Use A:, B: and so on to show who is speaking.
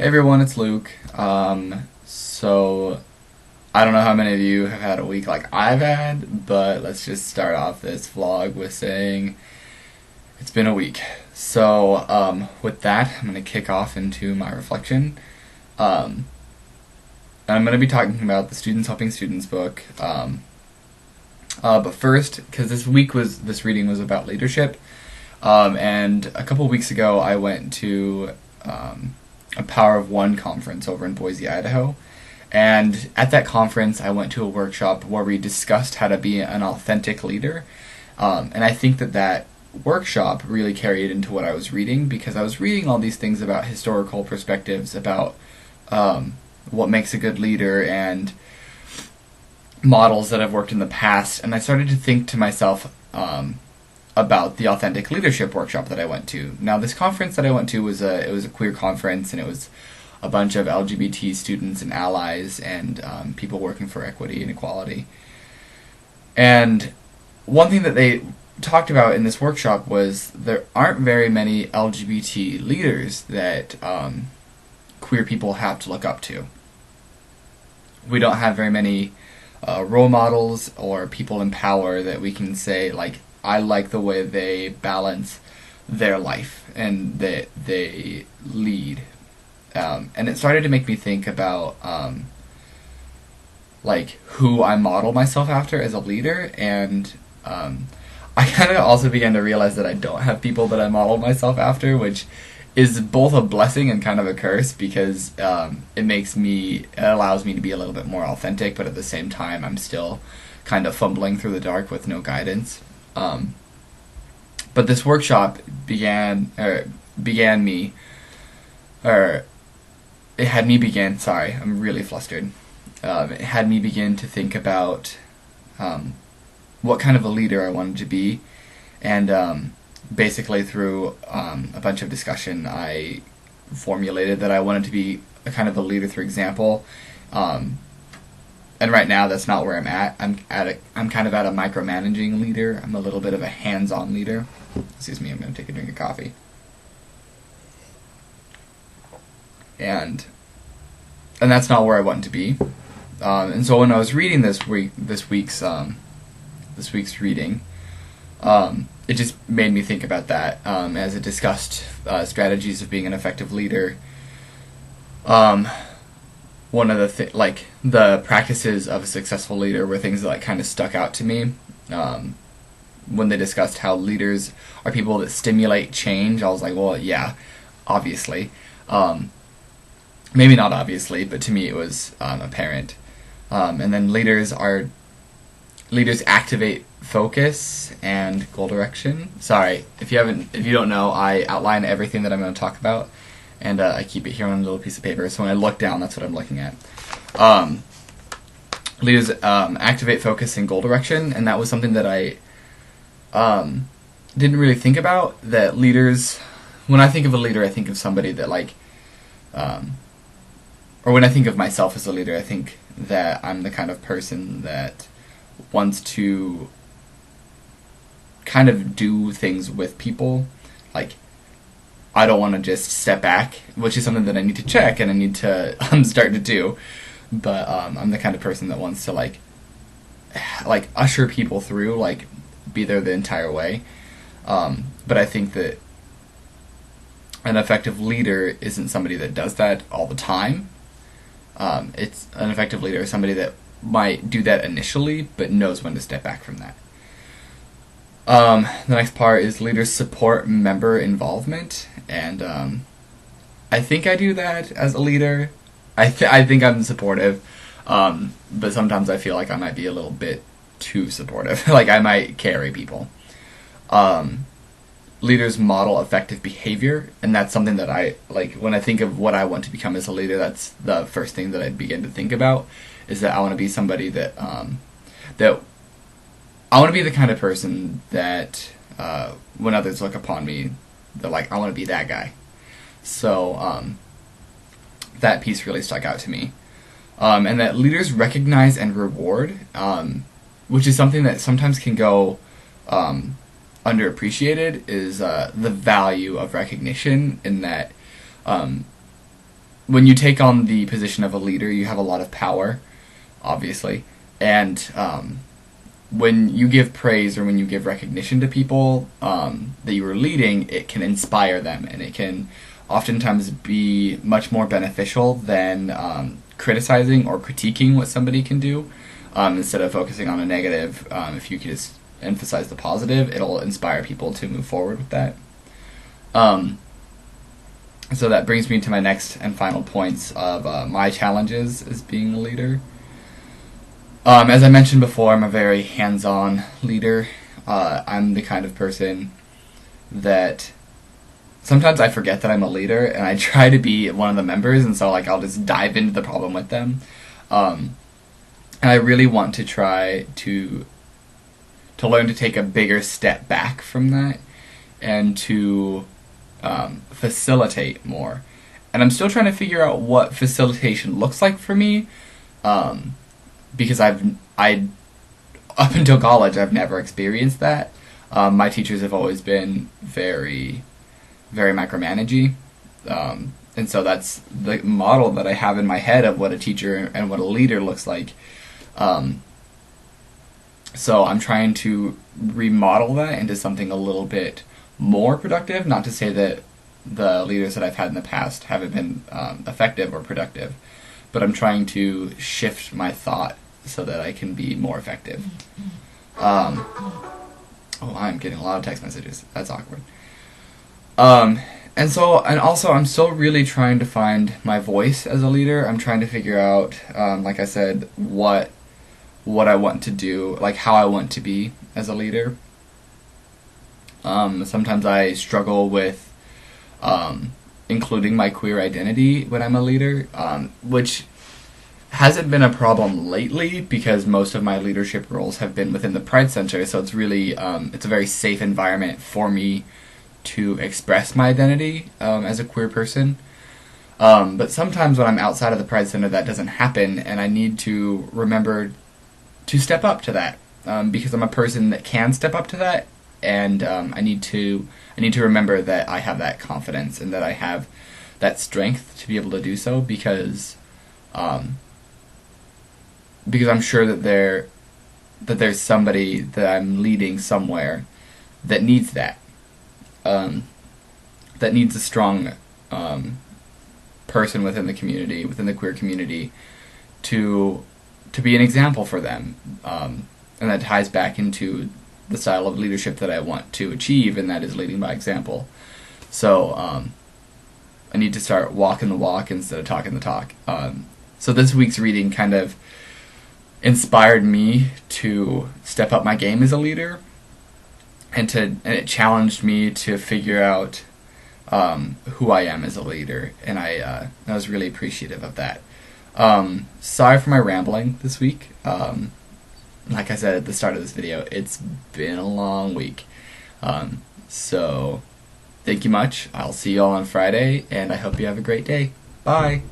A: Hey everyone, it's Luke. So I don't know how many of you have had a week like I've had, but let's just start off this vlog with saying it's been a week. So with that, I'm going to kick off into my reflection. And I'm going to be talking about the Students Helping Students book. But first, because this reading was about leadership, and a couple weeks ago I went to a Power of One conference over in Boise, Idaho. And at that conference, I went to a workshop where we discussed how to be an authentic leader. And I think that workshop really carried into what I was reading, because I was reading all these things about historical perspectives, about what makes a good leader, and models that have worked in the past. And I started to think to myself about the authentic leadership workshop that I went to. Now, this conference that I went to was a queer conference, and it was a bunch of LGBT students and allies and people working for equity and equality. And one thing that they talked about in this workshop was there aren't very many LGBT leaders that queer people have to look up to. We don't have very many role models or people in power that we can say, like, I like the way they balance their life and that they lead. And it started to make me think about like who I model myself after as a leader, and I kind of also began to realize that I don't have people that I model myself after, which is both a blessing and kind of a curse, because it allows me to be a little bit more authentic, but at the same time I'm still kind of fumbling through the dark with no guidance. But this workshop it had me begin, sorry, I'm really flustered. It had me begin to think about what kind of a leader I wanted to be, and basically through a bunch of discussion I formulated that I wanted to be a kind of a leader through example. And right now that's not where I'm at. I'm kind of at a micromanaging leader. I'm a little bit of a hands-on leader. Excuse me, I'm going to take a drink of coffee. And that's not where I want to be. And so when I was reading this week's reading, it just made me think about that, as it discussed strategies of being an effective leader. One of the practices of a successful leader were things that kind of stuck out to me. When they discussed how leaders are people that stimulate change, I was like, well, yeah, obviously. Maybe not obviously, but to me it was apparent. And then leaders activate focus and goal direction. Sorry, if you don't know, I outline everything that I'm going to talk about, and I keep it here on a little piece of paper, so when I look down, that's what I'm looking at. Leaders activate focus and goal direction, and that was something that I didn't really think about. That leaders, when I think of a leader, I think of somebody that or when I think of myself as a leader, I think that I'm the kind of person that wants to kind of do things with people. Like, I don't want to just step back, which is something that I need to check and I need to start to do. But I'm the kind of person that wants to like usher people through, like be there the entire way. But I think that an effective leader isn't somebody that does that all the time. It's an effective leader is somebody that might do that initially, but knows when to step back from that. The next part is leaders support member involvement, and I think I do that as a leader. I think I'm supportive, but sometimes I feel like I might be a little bit too supportive. Like I might carry people. Leaders model effective behavior, and that's something that I like. When I think of what I want to become as a leader, that's the first thing that I begin to think about, is that I want to be somebody that I want to be the kind of person that when others look upon me, they're like, I want to be that guy. So that piece really stuck out to me. And that leaders recognize and reward, which is something that sometimes can go underappreciated, is the value of recognition, in that when you take on the position of a leader, you have a lot of power, obviously, and when you give praise or when you give recognition to people that you are leading, it can inspire them, and it can oftentimes be much more beneficial than criticizing or critiquing what somebody can do. Instead of focusing on a negative, if you could just emphasize the positive, it'll inspire people to move forward with that. So that brings me to my next and final points of my challenges as being a leader. As I mentioned before, I'm a very hands-on leader. I'm the kind of person that sometimes I forget that I'm a leader, and I try to be one of the members, and so like I'll just dive into the problem with them. And I really want to try to learn to take a bigger step back from that and to facilitate more. And I'm still trying to figure out what facilitation looks like for me, because I up until college I've never experienced that. My teachers have always been very, very micromanagey, and so that's the model that I have in my head of what a teacher and what a leader looks like. So I'm trying to remodel that into something a little bit more productive. Not to say that the leaders that I've had in the past haven't been effective or productive, but I'm trying to shift my thought so that I can be more effective. Oh, I'm getting a lot of text messages. That's awkward. And also I'm still really trying to find my voice as a leader. I'm trying to figure out, like I said, what I want to do, like how I want to be as a leader. Sometimes I struggle with including my queer identity when I'm a leader, which hasn't been a problem lately because most of my leadership roles have been within the Pride Center, so it's really it's a very safe environment for me to express my identity as a queer person. But sometimes when I'm outside of the Pride Center, that doesn't happen, and I need to remember to step up to that, because I'm a person that can step up to that, and I need to remember that I have that confidence and that I have that strength to be able to do so, because I'm sure that there's somebody that I'm leading somewhere that needs that, that needs a strong person within the community, within the queer community, to be an example for them, and that ties back into the style of leadership that I want to achieve, and that is leading by example. So I need to start walking the walk instead of talking the talk. So this week's reading kind of inspired me to step up my game as a leader, and it challenged me to figure out who I am as a leader, and I was really appreciative of that. Sorry for my rambling this week. Like I said at the start of this video, it's been a long week. So thank you much. I'll see you all on Friday, and I hope you have a great day. Bye!